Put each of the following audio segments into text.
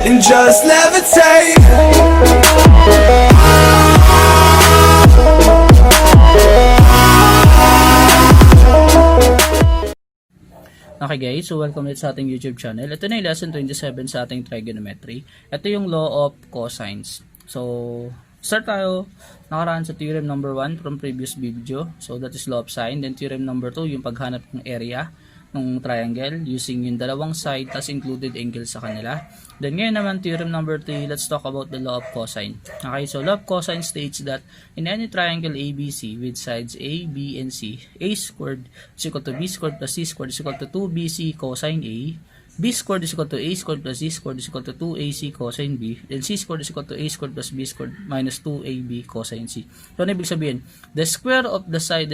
and just levitate. Okay guys, so welcome ulit sa ating YouTube channel. Ito na yung lesson 27 sa ating trigonometry. Ito yung law of cosines. So, start tayo. Nakaraan sa theorem number 1 from previous video. So, that is law of sine. Then theorem number 2, yung paghanap ng area ng triangle using yung dalawang side tas included angle sa kanila. Then ngayon naman theorem number 3, let's talk about the law of cosine. Okay, so law of cosine states that in any triangle ABC with sides A, B, and C, A squared is equal to B squared plus C squared is equal to 2BC cosine A, B squared is equal to A squared plus C squared is equal to 2AC cosine B, then C squared is equal to A squared plus B squared minus 2AB cosine C. So ano ibig sabihin? The square of the side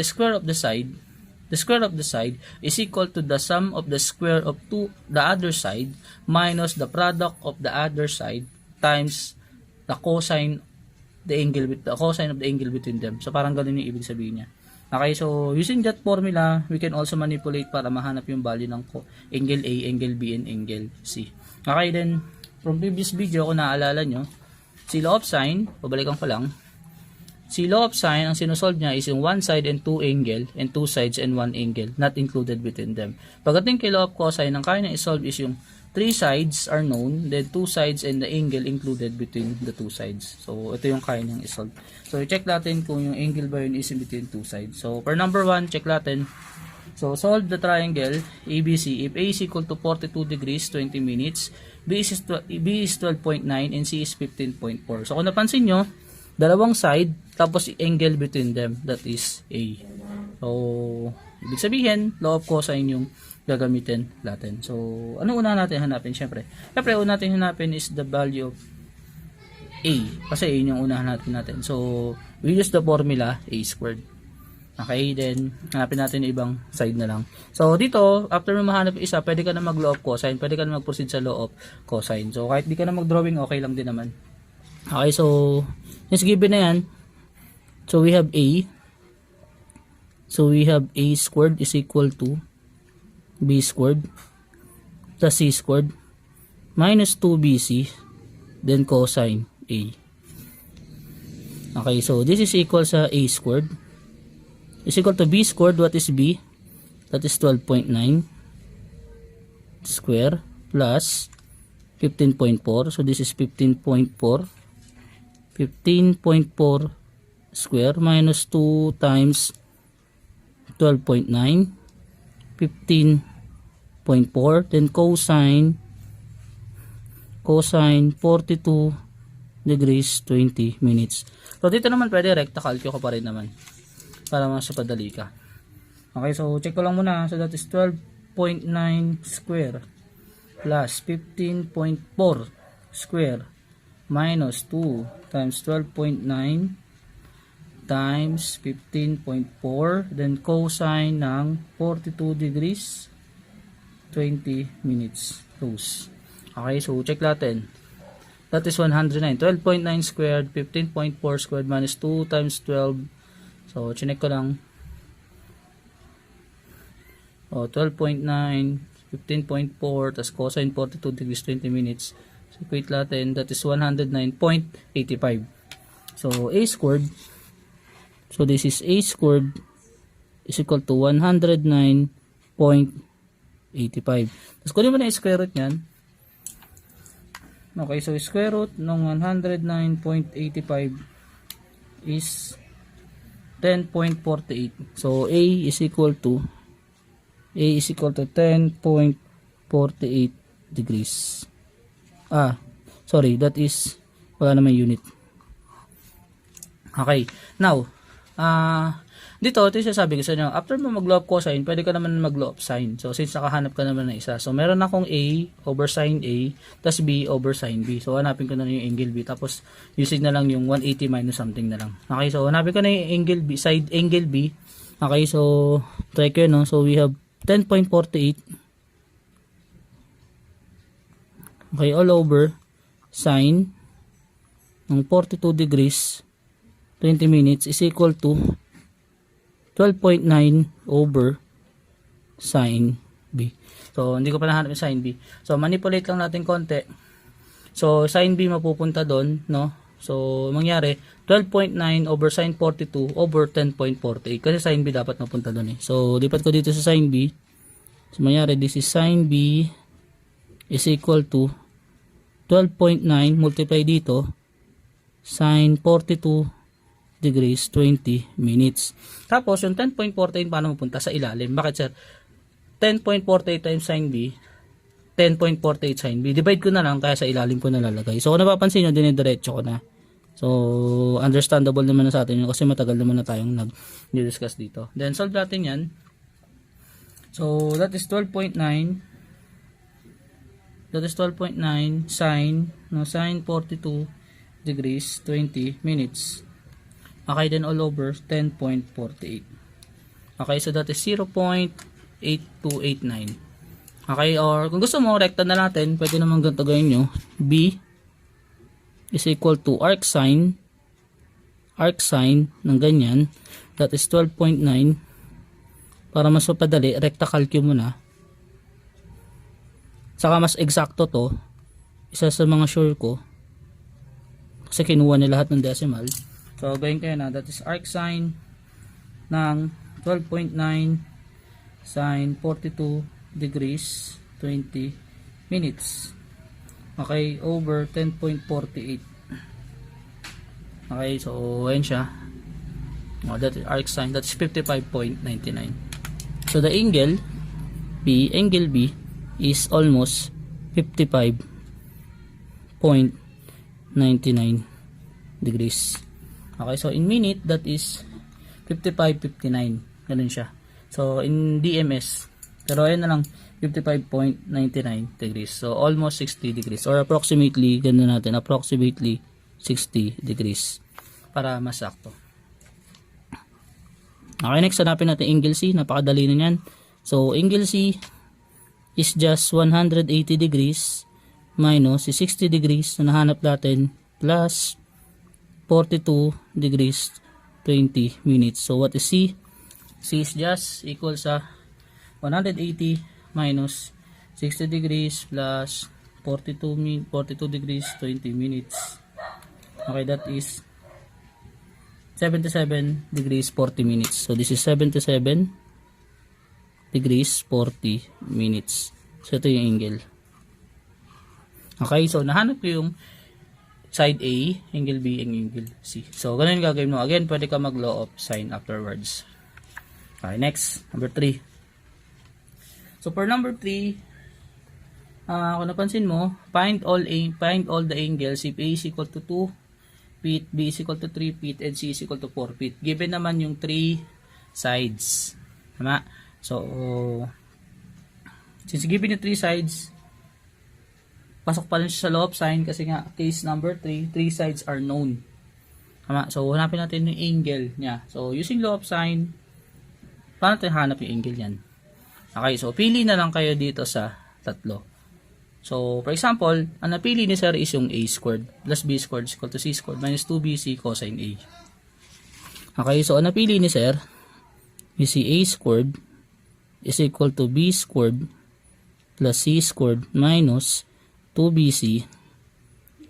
is equal to the sum of the square of the other side minus the product of the other side times the cosine of the angle between them. So parang ganun yung ibig sabihin niya. Okay, so using that formula, we can also manipulate para mahanap yung value ng angle A, angle B, and angle C. Okay, then from previous video, kung naaalala nyo, si law of sine, pabalikan ko lang, si law of sine, ang sinusolve niya is yung one side and two angle, and two sides and one angle, not included between them. Pagdating kay law of cosine, ang kaya niya isolve is yung three sides are known, then two sides and the angle included between the two sides. So, ito yung kaya niyang isolve. So, i-check natin kung yung angle ba yun is in between two sides. So, for number 1, check natin. So, solve the triangle ABC if A is equal to 42 degrees, 20 minutes, B is 12.9, and C is 15.4. So, kung napansin nyo, dalawang side, tapos angle between them, that is A. So, ibig sabihin, law of cosine yung gagamitin natin. So, ano una natin hanapin? Siyempre, una natin hanapin is the value of A. Kasi yun yung unahan natin. So, we use the formula A squared. Okay, then, hanapin natin yung ibang side na lang. So, dito, after mo mahanap isa, pwede ka na mag-law of cosine, pwede ka na mag-proceed sa law of cosine. So, kahit di ka na mag-drawing, okay lang din naman. Okay, so, since given na yan, so we have A. So we have A squared is equal to B squared plus C squared minus 2BC, then cosine A. Okay, so this is equal sa A squared is equal to B squared. What is B? That is 12.9 square plus 15.4. So this is 15.4 square minus 2 times 12.9, 15.4, then cosine 42 degrees 20 minutes. So dito naman pwede recta calcio ka pa rin naman para mas padali ka. Okay, so check ko lang muna. So that is 12.9 square plus 15.4 square minus 2 times 12.9 times 15.4, then cosine ng 42 degrees 20 minutes close. Okay, so check natin. That is 109. 12.9 squared, 15.4 squared minus 2 times 12. So check ko lang. 12.9, 15.4 tas cosine 42 degrees 20 minutes. So, equate natin, that is 109.85. So, A squared. So, this is A squared is equal to 109.85. Tapos, kunin mo na yung square root nyan. Okay, so, square root ng 109.85 is 10.48. So, A is equal to 10.48 degrees. Sorry, that is wala naman unit. Okay, now dito, ito yung sasabi ko sa inyo, after mo mag-law of cosine, pwede ka naman mag-law of sine. So, since nakahanap ka naman ng isa, so meron akong A over sine A, tas B over sine B. So, hanapin ko na yung angle B, tapos using na lang yung 180 minus something na lang. Okay, so hanapin ko na yung angle B, side angle B. Okay, so try ko yun, no? So, we have 10.48. Okay, all over sine ng 42 degrees 20 minutes is equal to 12.9 over sine B. So, hindi ko pa nahanap yung sine B. So, manipulate lang natin konti. So, sin B mapupunta doon, no? So, mangyari, 12.9 over sin 42 over 10.48. Kasi sin B dapat mapunta doon eh. So, lipat ko dito sa sin B. So, mangyari, this is sin B is equal to 12.9 multiply dito, sin 42 degrees 20 minutes. Tapos, yung 10.48 paano mapunta? Sa ilalim. Bakit, sir? 10.48 times sin B, 10.48 sin B. Divide ko na lang, kaya sa ilalim ko nalalagay. So, kung napapansin nyo, dinidiretso ko na. So, understandable naman na sa atin yun kasi matagal naman na tayong nag-discuss dito. Then, solve natin yan. So, that is 12.9. That is 12.9 sin, no, sin 42 degrees 20 minutes. Okay, then all over 10.48. Okay, so that is 0.8289. Okay, or kung gusto mo, rekta na natin, pwede naman ganito gawin nyo. B is equal to arc sine ng ganyan. That is 12.9. Para mas mapadali, rekta calculate mo na. Saka mas eksakto to. Isa sa mga sure ko. Kasi kinuha na lahat ng decimal. So, gawin kayo na. That is arc sine ng 12.9 sin 42 degrees 20 minutes. Okay, over 10.48. Okay, so ayan siya. That is arc sine, that's 55.99. So the angle B is almost 55.99 degrees. Okay, so in minute that is 55.59. Ganun siya. So in DMS, pero ayun na lang, 55.99 degrees. So, almost 60 degrees. Or approximately, ganda natin, approximately 60 degrees. Para masakto. Okay, next, hanapin natin angle C. Napakadali na yan. So, angle C is just 180 degrees minus 60 degrees na nahanap natin plus 42 degrees 20 minutes. So, what is C? C is just equal sa 180 minus 60 degrees plus 42 degrees 20 minutes. Okay, that is 77 degrees 40 minutes. So this is 77 degrees 40 minutes. So ito yung angle. Okay, so nahanap ko yung side A, angle B, and angle C. So ganun yung gagawin mo. Again, pwede ka mag-law of sine afterwards. Okay, next, number 3. So for number 3, kung napansin mo, find all the angles if A is equal to 2 feet, B is equal to 3 feet, and C is equal to 4 feet. Given naman yung 3 sides. Tama? So, since given yung 3 sides, pasok pa rin siya sa law of sine kasi nga, case number 3, 3 sides are known. Tama? So, hanapin natin yung angle niya. So, using law of sine, paano natin hanap yung angle niyan? Okay, so pili na lang kayo dito sa tatlo. So, for example, ang napili ni sir is yung A squared plus B squared is equal to C squared minus 2BC cosine A. Okay, so ang napili ni sir is si A squared is equal to B squared plus C squared minus 2BC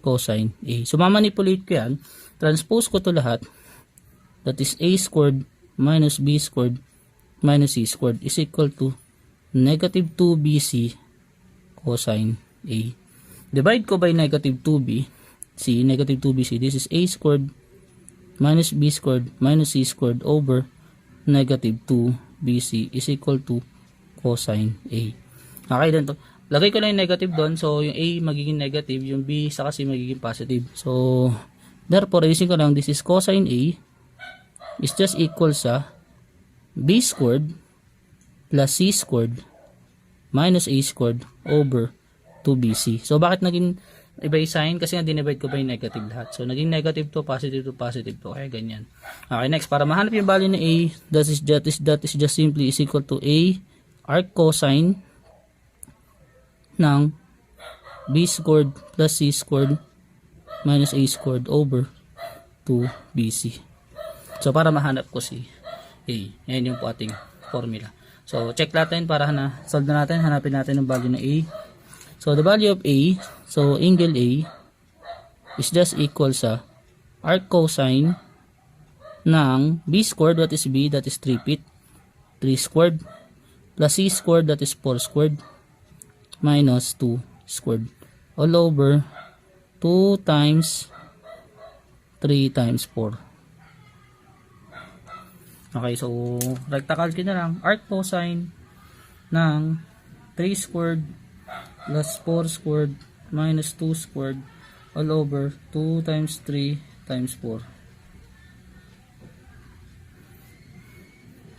cosine A. So, mamanipulate ko yan. Transpose ko to lahat. That is A squared minus B squared minus C squared is equal to negative 2BC cosine A. Divide ko by negative 2B. C, negative 2BC. This is A squared minus B squared minus C squared over negative 2BC is equal to cosine A. Okay, then to. Lagay ko lang yung negative doon. So, yung A magiging negative. Yung B sa kasi magiging positive. So, therefore, reducing ko lang, this is cosine A is just equal sa B squared plus C squared minus A squared over 2BC. So, bakit naging iba yung sign? Kasi nga dinivide ko ba yung negative lahat. So, naging negative to positive to. Kaya ganyan. Okay, next. Para mahanap yung value ng A, that is just simply is equal to A arc cosine ng B squared plus C squared minus A squared over 2BC. So, para mahanap ko si A. Yan yung po ating formula. So, check natin para solve na natin. Hanapin natin ang value ng A. So, the value of A, so angle A is just equal sa arc cosine ng B squared. What is B? That is 3 feet. 3 squared plus C squared, that is 4 squared, minus 2 squared, all over 2 times 3 times 4. Okay, so recta-calc na lang. Arc cosine ng 3 squared plus 4 squared minus 2 squared all over 2 times 3 times 4.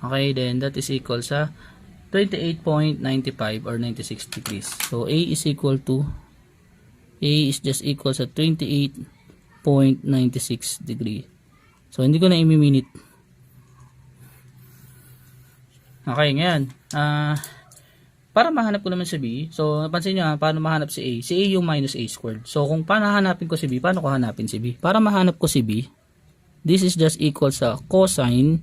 Okay, then that is equal sa 28.95 or 96 degrees. So A is equal to, A is just equal sa 28.96 degree. So hindi ko na i-minute. Okay, ngayon. Para mahanap ko naman si B, so napansin nyo paano mahanap si A? Si A yung minus A squared. So kung paano hanapin ko si B, paano ko hanapin si B? Para mahanap ko si B, this is just equal sa cosine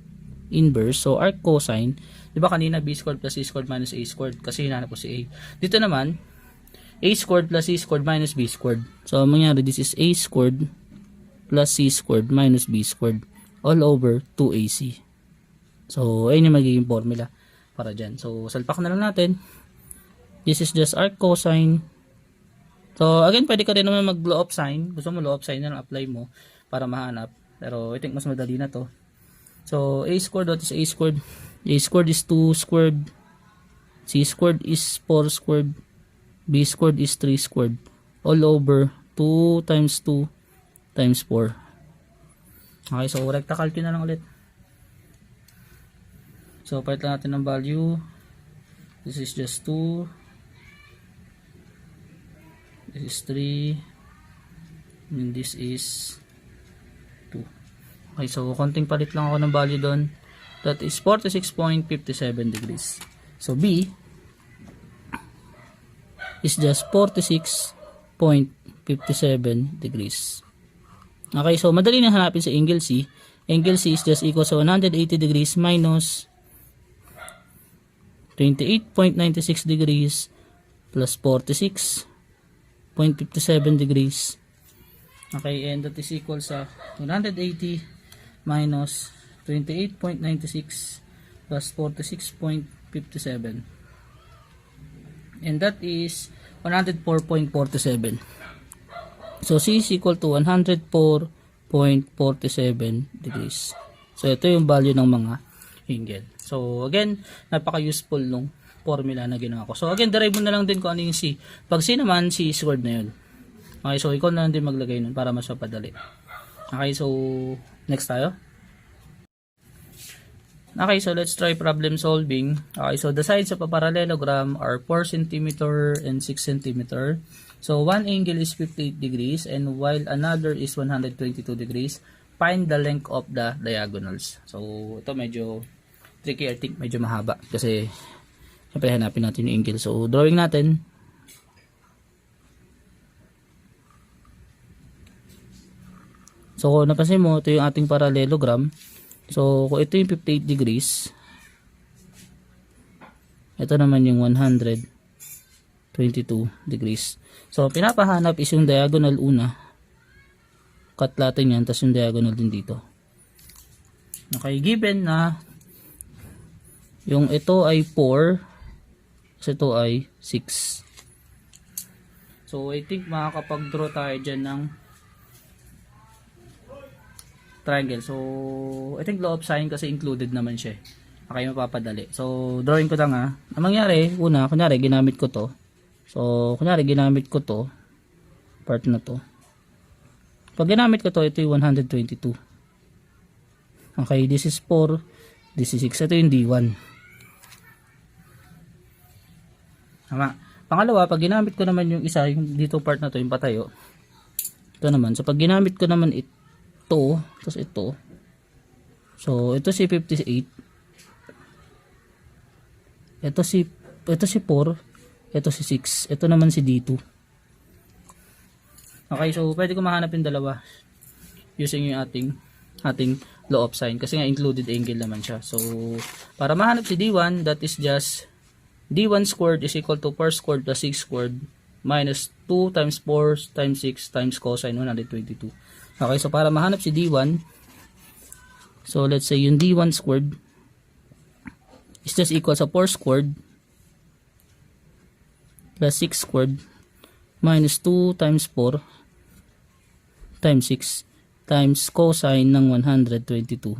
inverse. So arc cosine, di ba kanina B squared plus C squared minus A squared kasi hinanap ko si A. Dito naman, A squared plus C squared minus B squared. So mangyari, this is A squared plus C squared minus B squared all over 2AC. So ayun yung magiging formula para dyan. So salpak na lang natin. This is just arc cosine. So again, pwede ka rin naman mag law of sine. Gusto mo law of sine na lang apply mo para mahanap. Pero I think mas madali na to. So, A squared, what is A squared? A squared is 2 squared. C squared is 4 squared. B squared is 3 squared. All over 2 times 2 times 4. Okay, so recta calc na lang ulit. So, palit lang natin ng value. This is just 2. This is 3. And this is 2. Okay, so konting palit lang ako ng value doon. That is 46.57 degrees. So B is just 46.57 degrees. Okay, so madali na hanapin sa angle C. Angle C is just equal sa 180 degrees minus 28.96 degrees plus 46.57 degrees. Okay, and that is equal sa 180 minus 28.96 plus 46.57, and that is 104.47. So C is equal to 104.47 degrees. So ito yung value ng mga angle. So again, napaka-useful nung formula na ginawa ko. So again, derive mo na lang din kung ano yung C. Pag C naman, C squared na yun. Okay, so ikaw na lang din maglagay nun para mas mapadali. Okay, so next tayo. Okay, so let's try problem solving. Okay, so the sides of a parallelogram are 4 cm and 6 cm. So one angle is 58 degrees and while another is 122 degrees. Find the length of the diagonals. So ito medyo tricky, I think medyo mahaba kasi siyempre hanapin natin yung angle. So drawing natin. So kung napansin mo, ito yung ating parallelogram. So kung ito yung 58 degrees, ito naman yung 122 degrees. So pinapahanap is yung diagonal una. Cut natin yan, tapos yung diagonal din dito. Okay, given na yung ito ay 4, tapos ito ay 6. So I think makakapag-draw tayo dyan ng triangle. So I think law of sine kasi included naman siya. Okay, mapapadali. So drawing ko lang ha. Ang mangyari, una, kunyari ginamit ko to. So kunyari ginamit ko to, part na to. Pag ginamit ko to, ito yung 122. Okay, this is 4, this is 6. Ito yung D1. Tama. Pangalawa, pag ginamit ko naman yung isa, yung dito part na to, yung patayo. Ito naman. So pag ginamit ko naman ito, tapos ito. So ito si 58. Ito si 4, ito si 6. Ito naman si D2. Okay, so pwede ko mahanap yung dalawa using yung ating law of sine kasi nga included angle naman siya. So para mahanap si D1, that is just D1 squared is equal to 4 squared plus 6 squared minus 2 times 4 times 6 times cosine 122. Okay, so para mahanap si D1, so let's say yung D1 squared is just equal sa 4 squared plus 6 squared minus 2 times 4 times 6 times cosine ng 122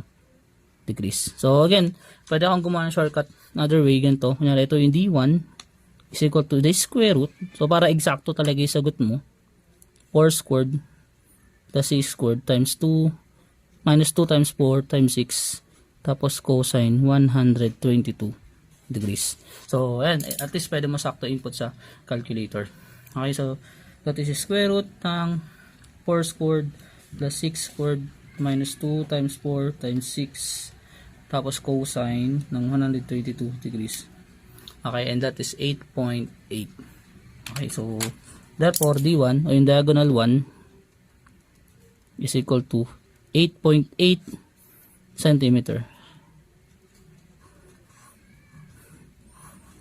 degrees. So again, pwede akong gumawa ng shortcut another way, ganito. Kunyari ito yung D1 is equal to the square root. So para eksakto talaga yung sagot mo, 4 squared plus 6 squared times 2 minus 2 times 4 times 6 tapos cosine 122 degrees. So ayan, at least pwede mo sakto input sa calculator. Okay, so that is square root ng 4 squared plus 6 squared minus 2 times 4 times 6 tapos cosine ng 122 degrees. Okay, and that is 8.8. Okay, so therefore D1 o yung diagonal 1 is equal to 8.8 centimeter.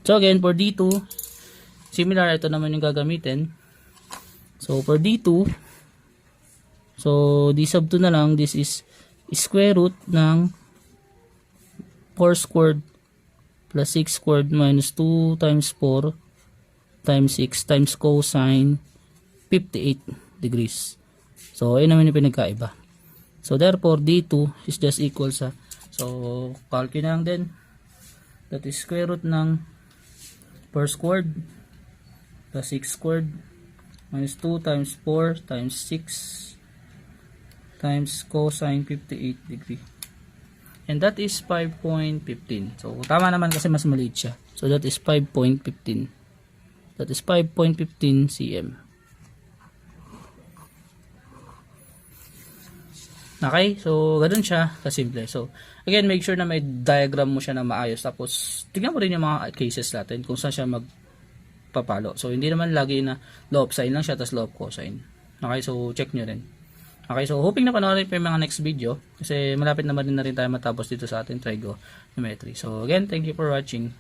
So again, for D2, similar, ito naman yung gagamitin. So for D2, so D sub 2 na lang, this is square root ng 4 squared plus 6 squared minus 2 times 4 times 6 times cosine 58 degrees. So ayun naman yung pinagkaiba. So therefore D2 is just equal sa, so calculate na lang din, that is square root ng 4 squared plus 6 squared minus 2 times 4 times 6 times cosine 58 degree. And that is 5.15. So tama naman kasi mas maliit siya. So that is 5.15. That is 5.15 cm. Okay, so ganoon siya kasimple. So again, make sure na may diagram mo siya na maayos. Tapos tingnan mo rin yung mga cases natin kung saan siya magpapalo. So hindi naman lagi na law of sine lang siya tapos law of cosine. Okay, so check nyo rin. Okay, so hoping na panoorin pa yung mga next video kasi malapit naman din na rin tayo matapos dito sa ating trigonometry. So again, thank you for watching.